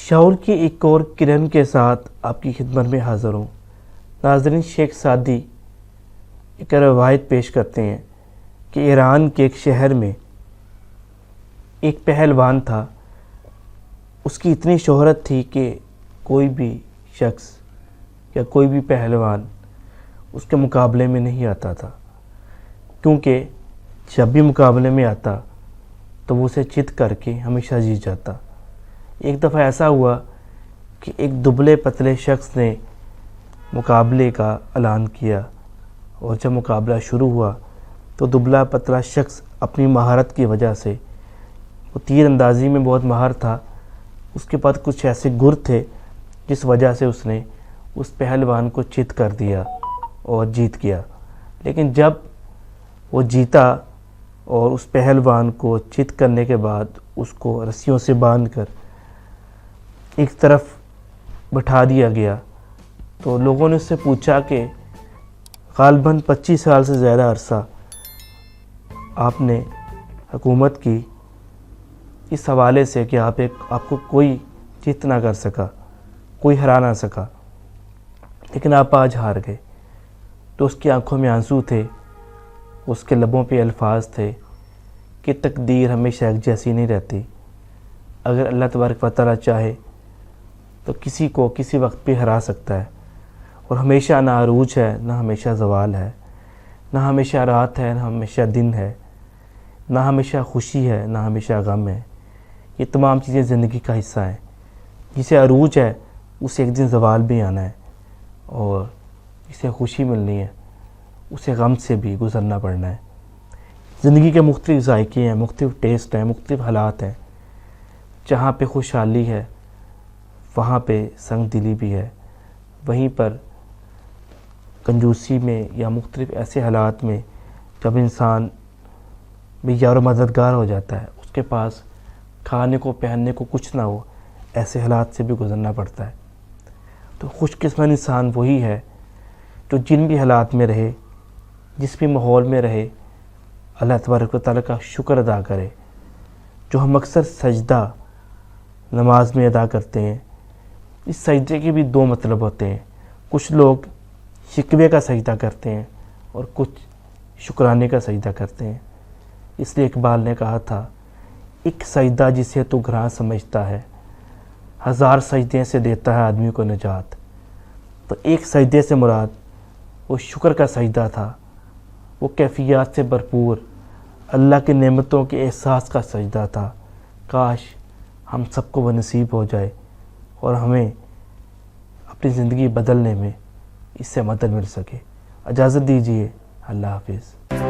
شعور کی ایک اور کرن کے ساتھ آپ کی خدمت میں حاضر ہوں۔ ناظرین، شیخ سعدی ایک روایت پیش کرتے ہیں کہ ایران کے ایک شہر میں ایک پہلوان تھا۔ اس کی اتنی شہرت تھی کہ کوئی بھی شخص یا کوئی بھی پہلوان اس کے مقابلے میں نہیں آتا تھا، کیونکہ جب بھی مقابلے میں آتا تو وہ اسے چت کر کے ہمیشہ جیت جاتا۔ ایک دفعہ ایسا ہوا کہ ایک دبلے پتلے شخص نے مقابلے کا اعلان کیا، اور جب مقابلہ شروع ہوا تو دبلا پتلا شخص اپنی مہارت کی وجہ سے، وہ تیر اندازی میں بہت ماہر تھا، اس کے پاس کچھ ایسے گر تھے جس وجہ سے اس نے اس پہلوان کو چت کر دیا اور جیت گیا۔ لیکن جب وہ جیتا اور اس پہلوان کو چت کرنے کے بعد اس کو رسیوں سے باندھ کر ایک طرف بٹھا دیا گیا، تو لوگوں نے اس سے پوچھا کہ غالباً 25 سال سے زیادہ عرصہ آپ نے حکومت کی اس حوالے سے کہ آپ کو کوئی جیت نہ کر سکا، کوئی ہرا نہ سکا، لیکن آپ آج ہار گئے۔ تو اس کی آنکھوں میں آنسو تھے، اس کے لبوں پہ الفاظ تھے کہ تقدیر ہمیشہ ایک جیسی نہیں رہتی۔ اگر اللہ تبارک و تعالیٰ چاہے تو کسی کو کسی وقت پہ ہرا سکتا ہے، اور ہمیشہ نہ عروج ہے نہ ہمیشہ زوال ہے، نہ ہمیشہ رات ہے نہ ہمیشہ دن ہے، نہ ہمیشہ خوشی ہے نہ ہمیشہ غم ہے۔ یہ تمام چیزیں زندگی کا حصہ ہیں۔ جسے عروج ہے اسے ایک دن زوال بھی آنا ہے، اور جسے خوشی ملنی ہے اسے غم سے بھی گزرنا پڑنا ہے۔ زندگی کے مختلف ذائقے ہیں، مختلف ٹیسٹ ہیں، مختلف حالات ہیں۔ جہاں پہ خوشحالی ہے وہاں پہ سنگ دلی بھی ہے، وہیں پر کنجوسی میں یا مختلف ایسے حالات میں جب انسان بھی یار و مددگار ہو جاتا ہے، اس کے پاس کھانے کو پہننے کو کچھ نہ ہو، ایسے حالات سے بھی گزرنا پڑتا ہے۔ تو خوش قسمت انسان وہی ہے جو جن بھی حالات میں رہے، جس بھی ماحول میں رہے، اللہ تبارک و تعالیٰ کا شکر ادا کرے۔ جو ہم اکثر سجدہ نماز میں ادا کرتے ہیں، اس سجدے کے بھی دو مطلب ہوتے ہیں۔ کچھ لوگ شکوے کا سجدہ کرتے ہیں اور کچھ شکرانے کا سجدہ کرتے ہیں۔ اس لیے اقبال نے کہا تھا، ایک سجدہ جسے تو گراں سمجھتا ہے، 1000 سجدے سے دیتا ہے آدمی کو نجات۔ تو ایک سجدے سے مراد وہ شکر کا سجدہ تھا، وہ کیفیات سے بھرپور اللہ کی نعمتوں کے احساس کا سجدہ تھا۔ کاش ہم سب کو وہ نصیب ہو جائے اور ہمیں اپنی زندگی بدلنے میں اس سے مدد مل سکے۔ اجازت دیجیے، اللہ حافظ۔